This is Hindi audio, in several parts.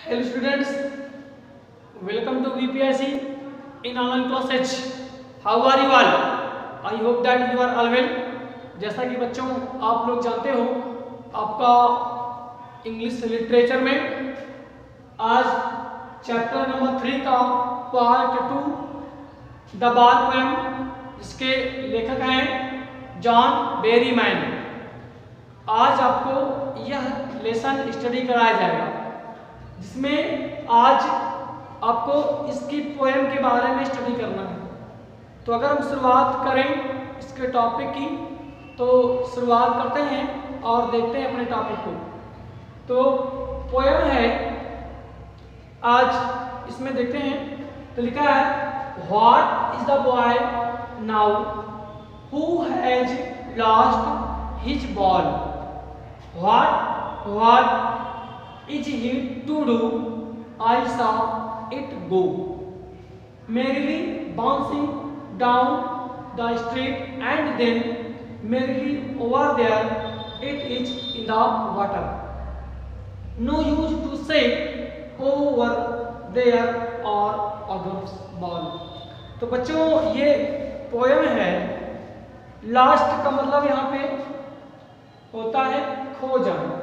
Hello students, welcome to VPIC in online classes. How are you all? I hope that you are all well. जैसा कि बच्चों आप लोग जानते हो, आपका इंग्लिश लिटरेचर में आज चैप्टर नंबर 3 का पार्ट 2 द बार पोएम, जिसके लेखक हैं जॉन बेरीमैन। आज आपको यह लेसन स्टडी कराया जाएगा, जिसमें आज आपको इसकी पोएम के बारे में स्टडी करना है। तो अगर हम शुरुआत करें इसके टॉपिक की, तो शुरुआत करते हैं और देखते हैं अपने टॉपिक को। तो पोएम है आज, इसमें देखते हैं। तो लिखा है, what is the boy now who has lost his ball. What is he to do? I saw it go, merrily bouncing down the street, and then merrily over there it is in the water. No use to say over there or others ball. तो बच्चों ये पोएम है। लास्ट का मतलब यहाँ पे होता है खो जाना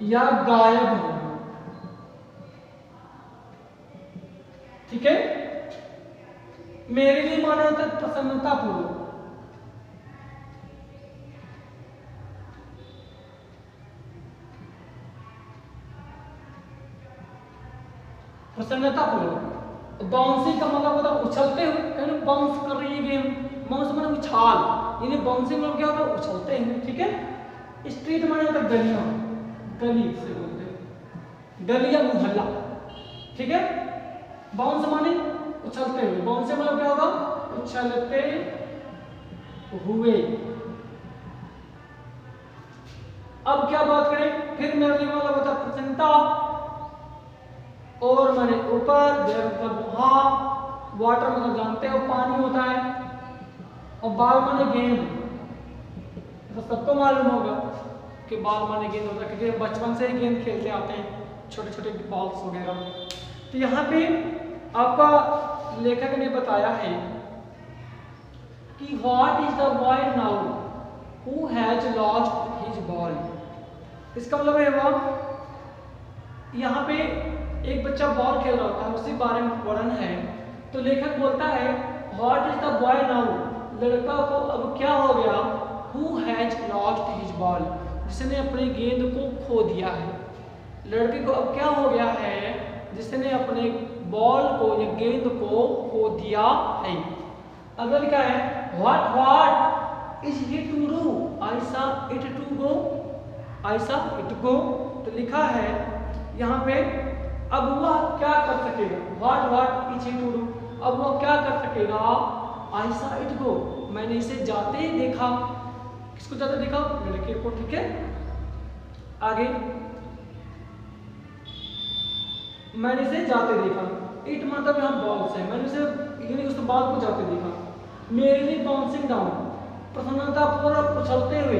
या गायब होना, ठीक है। मेरे लिए माना होता है प्रसन्नता पूर्वक। प्रसन्नता पूर्वक। बाउंसिंग का मतलब होता है उछलते हुए, कहीं बाउंस कर रही है गेम। बाउंस माने उछाल, यानी बाउंसिंग मतलब क्या होता है, उछलते हैं, ठीक है। स्ट्रीट माने होता है गलियां, गली से बोलते हैं, गली या मोहल्ला, ठीक है। बाउंस माने उछलते हुए, बाउंस से मतलब क्या होगा, उछलते हुए। अब क्या बात करें, फिर मेरे लिए मतलब होता है प्रसन्नता, और माने ऊपर, देर मतलब वहां, वाटर मतलब जानते हो पानी होता है, और बाल माने गेंद। तो सबको मालूम होगा कि बाल माने गेंद होता है, क्योंकि बचपन से ही गेंद खेलते आते हैं, छोटे छोटे बॉल्स वगैरह। तो यहाँ पे आपका लेखक ने बताया है कि what is the boy now who has lost his ball. इसका मतलब है वो, यहाँ पे एक बच्चा बॉल खेल रहा होता है, उसी बारे में वर्णन है। तो लेखक बोलता है, what is the boy now, लड़का को अब क्या हो गया, who has lost his ball, जिसने अपनी गेंद को खो दिया है। लड़के को अब क्या हो गया है, जिसने अपने बॉल को या गेंद को खो दिया है। अगर क्या है, what is he to do, I saw it to go, I saw it go. तो लिखा है यहाँ पे, अब वह क्या कर सकेगा, what is he to do, अब वह क्या कर सकेगा, आई सा इट गो, मैंने इसे जाते देखा। किसको जाते देखा, लड़के को, ठीक है। आगे, मैंने इसे जाते देखा, इट मतलब यहाँ बॉल से, मैंने उसे यानी उस बॉल को जाते देखा। मेरे बाउंसिंग डाउन, प्रसन्नता पूर्वक उछलते हुए,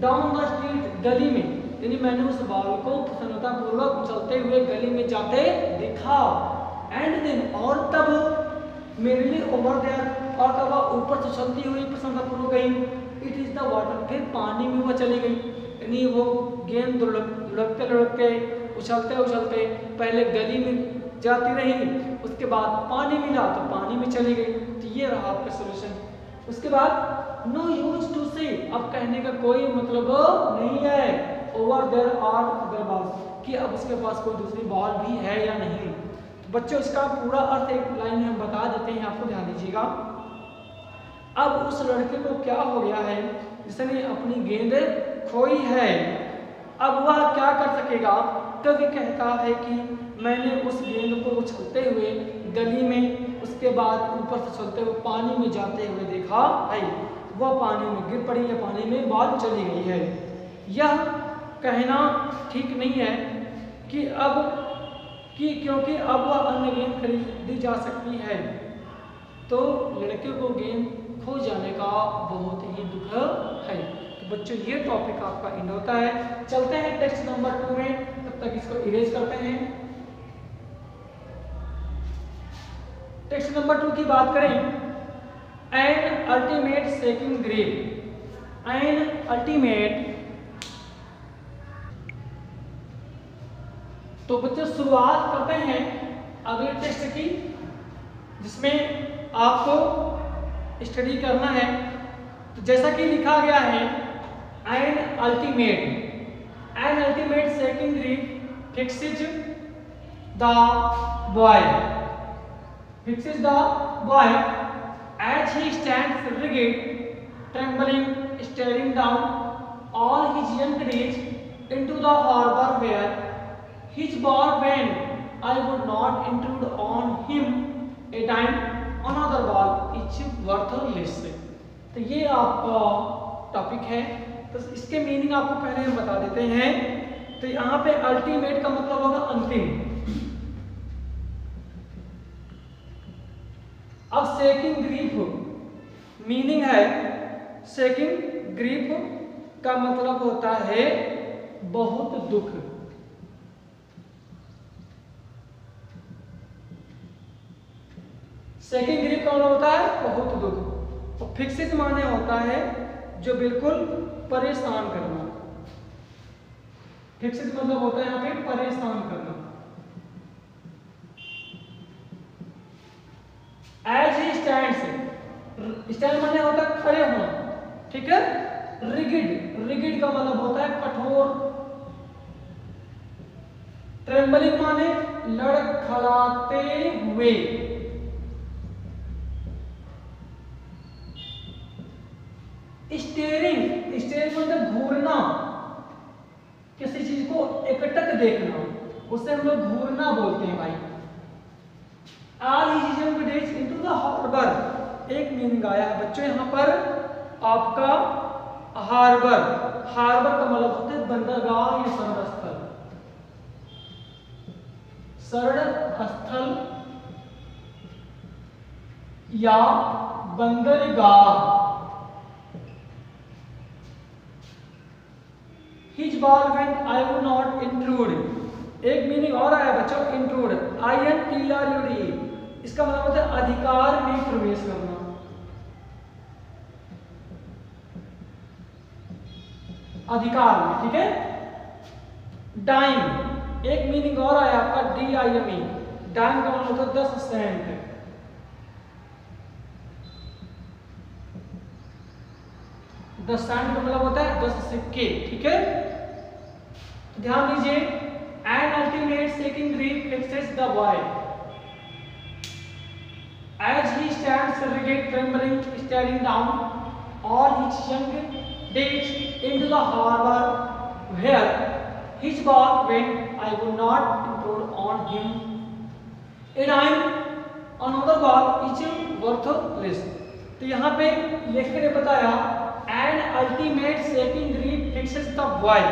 डाउन द स्ट्रीट गली में, यानी मैंने उस बॉल को प्रसन्नता पूर्वक उछलते हुए गली में जाते देखा। एंड देन, और तब, मेरे लिए ओवर देयर, और तब वह ऊपर से उछलती हुई प्रसन्नता पूर्वक गई, इट इज द वाटर, फिर पानी में वह चली गई। यानी वो गेंद लुढ़कते लुढ़कते, उछलते उछलते पहले गली में जाती रही, उसके बाद पानी मिला तो पानी में चली गई। तो ये रहा आपका सोल्यूशन। उसके बाद, नो यूज टू से, अब कहने का कोई मतलब नहीं है, ओवर देयर और अदर बॉल, कि अब उसके पास कोई दूसरी बॉल भी है या नहीं। तो बच्चों इसका पूरा अर्थ एक लाइन में हम बता देते हैं, आपको ध्यान दीजिएगा। अब उस लड़के को क्या हो गया है, जिसने अपनी गेंद खोई है, अब वह क्या कर सकेगा। कवि कहता है कि मैंने उस गेंद को उछलते हुए गली में, उसके बाद ऊपर से चलते हुए पानी में जाते हुए देखा है, वह पानी में गिर पड़ी है, पानी में बॉल चली गई है। यह कहना ठीक नहीं है कि अब क्योंकि अब वह अन्य गेंद खरीदी जा सकती है। तो लड़के को गेंद खो जाने का बहुत ही दुख है। तो बच्चों ये टॉपिक आपका एंड होता है। चलते हैं टेक्स्ट नंबर 2 में, तब तक इसको इरेज करते हैं। टेक्स्ट नंबर 2 की बात करें, an ultimate seeking grave. An ultimate, तो बच्चों शुरुआत करते हैं अगले टेक्स्ट की, जिसमें आपको स्टडी करना है। तो जैसा कि लिखा गया है, an ultimate seeking grief fixes the boy as he stands rigid, trembling, staring down all his young days into the harbor where his ball went. I would not intrude on him a dime, another ball is worthless. तो ये आपका टॉपिक है। तो इसके मीनिंग आपको पहले हम बता देते हैं। तो यहाँ पे अल्टीमेट का मतलब होगा अंतिम। अब सेकिंग ग्रीफ मीनिंग है, सेकिंग ग्रीफ का मतलब होता है बहुत दुख। सेकिंग ग्रीफ का मतलब होता है बहुत दुख। और फिक्सेड माने होता है जो बिल्कुल परेशान करना। फिक्सेड मतलब होता है यहाँ पे परेशान करना। एज ही स्टैंड्स, स्टैंड माने होता है खड़े होना, ठीक है। रिगिड का मतलब होता है कठोर। ट्रेम्बलिंग माने लड़खड़ाते हुए। स्टेरिंग मतलब घूरना, किसी चीज को एकटक देखना, उसे हम लोग घूरना बोलते हैं भाई। All his young days into the harbor, एक मीनिंग आया है बच्चों यहाँ पर आपका हार्बर। हार्बर का मतलब होता है बंदरगाह या शरण स्थल। शरण स्थल या बंदरगाह। His ball went, I would not intrude, एक मीनिंग और आया बच्चों इंट्रूड, INTRUDE, इसका मतलब होता है अधिकार में प्रवेश करना। अधिकार में, ठीक है। डाइम, एक मीनिंग और आया आपका DIME, डाइम का मतलब होता है 10 सेंट। दस सेंट का मतलब होता है 10 सिक्के, ठीक है। ध्यान दीजिए, an ultimate seeking grief fixes the boy as he stands rigid, trembling, staring down all his young days into the harbor where his ball went. I would not intrude on him a dime, another ball is worthless. तो यहाँ पे लेखक ने बताया an ultimate seeking grief fixes the boy,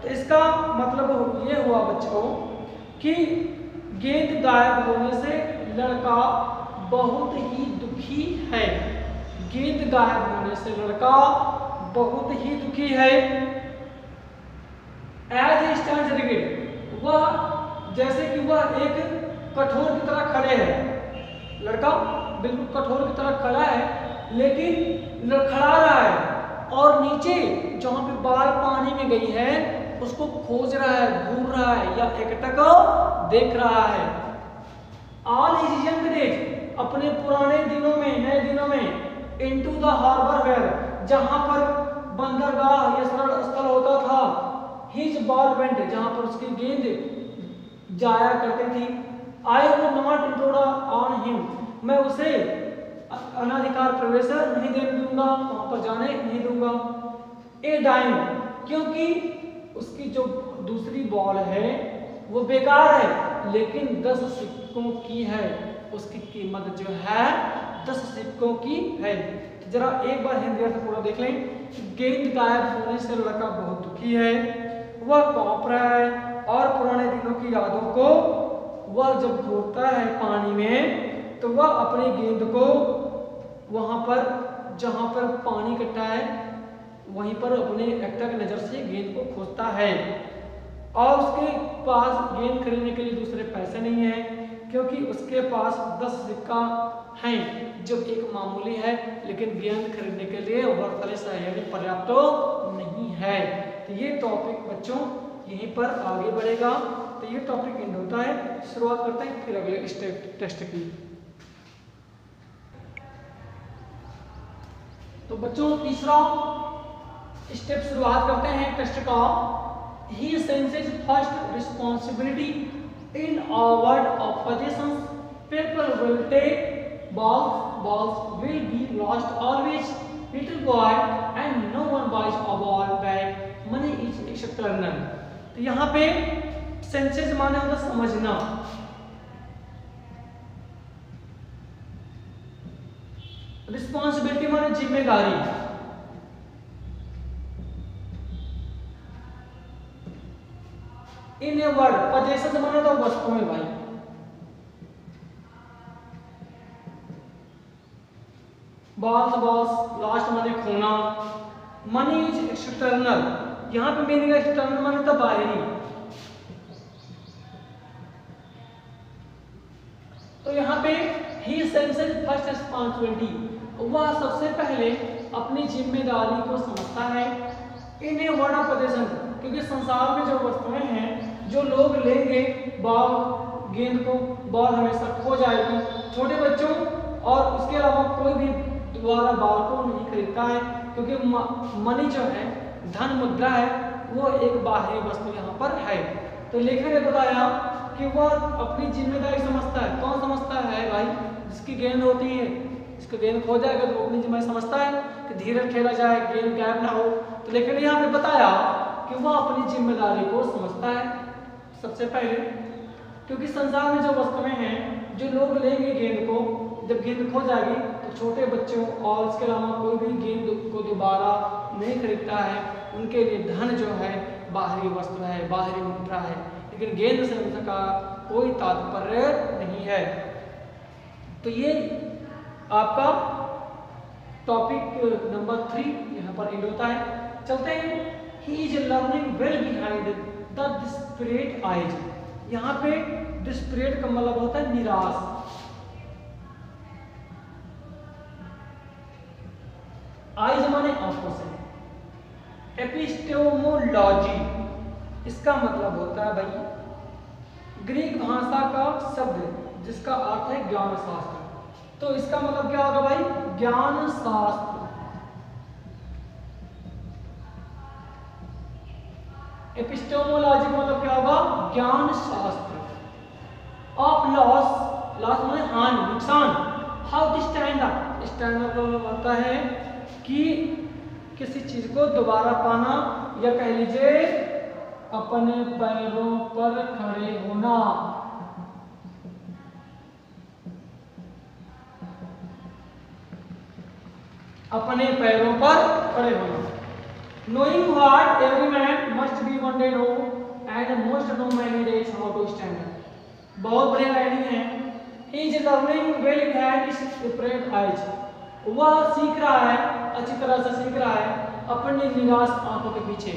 तो इसका मतलब ये हुआ बच्चों कि गेंद गायब होने से लड़का बहुत ही दुखी है। गेंद गायब होने से लड़का बहुत ही दुखी है। एज ही स्टैंड्स रिगिड, वह जैसे कि वह एक कठोर की तरह खड़े हैं। लड़का बिल्कुल कठोर की तरह खड़ा है, लेकिन लड़खड़ा रहा है और नीचे जहां पे बाल पानी में गई है उसको खोज रहा है, घूर रहा है या एकटक देख रहा है। ऑल हिज यंग डेज, अपने पुराने दिनों में, नए दिनों में, इनटू द हार्बर वेयर, जहां पर बंदरगाह या शरण स्थल होता था, हिज बॉल वेंट, जहां पर उसकी गेंद जाया करती थी। I would not intrude on him, मैं उसे अनाधिकार प्रवेश नहीं देने दूंगा, वहां पर जाने नहीं दूंगा। ए डाइम, क्योंकि उसकी जो दूसरी बॉल है वो बेकार है, लेकिन 10 सिक्कों की है, उसकी कीमत जो है 10 सिक्कों की है। तो जरा एक बार हिंदी अर्थ पूरा देख लें। गेंद गायब होने से लड़का बहुत दुखी है, वह कांप रहा है और पुराने दिनों की यादों को वह जब घूरता है पानी में, तो वह अपनी गेंद को वहां पर जहां पर पानी इकट्ठा है वहीं पर अपने एक्टर की नज़र से गेंद को खोजता है और उसके पास गेंद खरीदने के लिए दूसरे पैसे नहीं हैं, क्योंकि उसके पास 10 सिक्का हैं जो एक मामूली है, लेकिन गेंद खरीदने के लिए वर्थलेस है यानी पर्याप्त तो नहीं है। तो ये टॉपिक बच्चों यहीं पर आगे बढ़ेगा। तो ये टॉपिक एंड होता है। शुरुआत करते हैं फिर अगले स्टेप टेस्ट की। तो बच्चों तीसरा स्टेप शुरुआत करते हैं टेस्ट का। He senses first responsibility in a world of possessions. People will take balls will be lost always. Little boy and no one buys a ball back. Money is external. तो यहाँ पे सेंसेस माने होता समझना, रिस्पॉन्सिबिलिटी माने जिम्मेदारी, इन ए वर्ड पजेशन माने तो वस्तु में भाई, बॉल्स लास्ट माने खोना, मनी इज एक्सटर्नल, यहाँ पे मीनिंग एक्सटर्नल माने तो बाहरी। तो यहाँ पे ही सेंसेस फर्स्ट रिस्पॉन्सिबिलिटी, वह सबसे पहले अपनी जिम्मेदारी को समझता है। इन ए वर्ड ऑफ पोजेशन, क्योंकि संसार में जो वस्तुएं हैं, जो लोग लेंगे बॉल गेंद को, बॉल हमेशा खो जाएगी। छोटे बच्चों और उसके अलावा कोई भी दोबारा बॉल को नहीं खरीदता है, क्योंकि मनी जो है, धन मुद्रा है, वो एक बाहरी वस्तु यहाँ पर है। तो लेखक ने बताया कि वह अपनी जिम्मेदारी समझता है। कौन समझता है भाई? जिसकी गेंद होती है, इसको गेंद खो जाएगा तो अपनी जिम्मेदारी समझता है कि धीरे खेला जाए, गेंद गायब ना हो। तो लेखक ने यहाँ पे बताया कि वह अपनी जिम्मेदारी को समझता है सबसे पहले, क्योंकि संसार में जो वस्तुएं हैं, जो लोग लेंगे गेंद को, जब गेंद खो जाएगी तो छोटे बच्चों और इसके अलावा कोई भी गेंद को दोबारा नहीं खरीदता है। उनके लिए धन जो है बाहरी वस्तु है, बाहरी मुद्रा है, लेकिन गेंद से उनका कोई तात्पर्य नहीं है। तो ये आपका टॉपिक नंबर 3 यहाँ पर एंड होता है। चलते हैं। He is learning well behind the desperate eyes. यहाँ पे डिस्परेट का मतलब होता है निराश। आइज माने आंखों से। एपिस्टेमोलॉजी इसका मतलब होता है भाई ग्रीक भाषा का शब्द जिसका अर्थ है ज्ञान शास्त्र। तो इसका मतलब क्या होगा भाई? ज्ञान शास्त्र। एपिस्टेमोलॉजी का मतलब क्या होगा? ज्ञान शास्त्र। ऑफ लॉस, लॉस माने हानि, नुकसान। How to stand up, stand up का मतलब होता है कि किसी चीज को दोबारा पाना, या कह लीजिए अपने पैरों पर खड़े होना। अपने पैरों पर खड़े होना। Knowing what every man must be one day know and must know many days how to stand. बहुत बढ़िया लाइनिंग है। He is learning well behind his separate eyes. वह सीख रहा है, अच्छी तरह से सीख रहा है अपनी निराश आंखों के पीछे।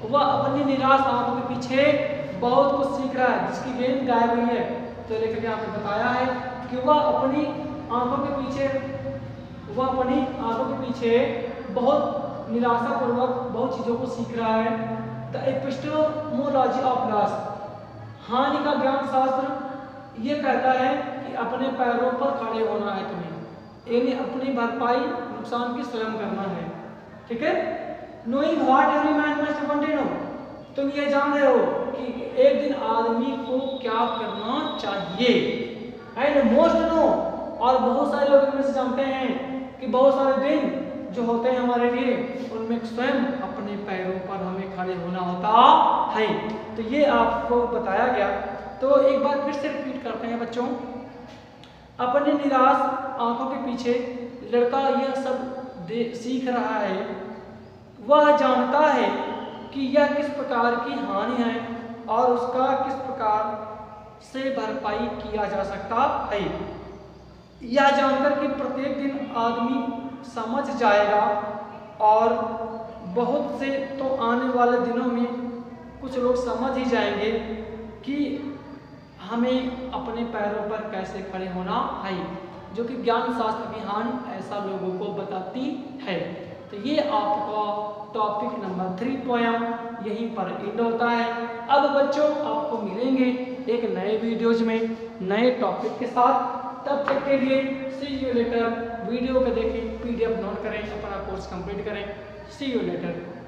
वह अपनी निराश आंखों के पीछे बहुत कुछ सीख रहा है, जिसकी गेंद गायब हुई है। तो लेकर के आपने बताया है कि वह अपनी आंखों के पीछे बहुत निराशापूर्वक बहुत चीज़ों को सीख रहा है। द एपिस्टेमोलॉजी ऑफ लॉस, हानि का ज्ञान शास्त्र ये कहता है कि अपने पैरों पर खड़े होना है तुम्हें, यानी अपनी भरपाई नुकसान की स्वयं करना है। ठीक है। Knowing what every man must one day know, तुम ये जान रहे हो कि एक दिन आदमी को क्या करना चाहिए। एंड मोस्ट नो, और बहुत सारे लोग इनमें से जानते हैं कि बहुत सारे दिन जो होते हैं हमारे लिए, उनमें स्वयं अपने पैरों पर हमें खड़े होना होता है। तो ये आपको बताया गया। तो एक बार फिर से रिपीट करते हैं बच्चों। अपने निराश आंखों के पीछे लड़का यह सब सीख रहा है। वह जानता है कि यह किस प्रकार की हानि है और उसका किस प्रकार से भरपाई किया जा सकता है। यह जानकर कि प्रत्येक दिन आदमी समझ जाएगा और बहुत से तो आने वाले दिनों में कुछ लोग समझ ही जाएंगे कि हमें अपने पैरों पर कैसे खड़े होना है, जो कि ज्ञान शास्त्र विज्ञान ऐसा लोगों को बताती है। तो ये आपका टॉपिक नंबर 3 पोयम यहीं पर एंड होता है। अब बच्चों आपको मिलेंगे एक नए वीडियोज में नए टॉपिक के साथ। तब तक के लिए सी यू लेटर। वीडियो को देखें, PDF नोट करें, अपना कोर्स कंप्लीट करें। सी यू लेटर।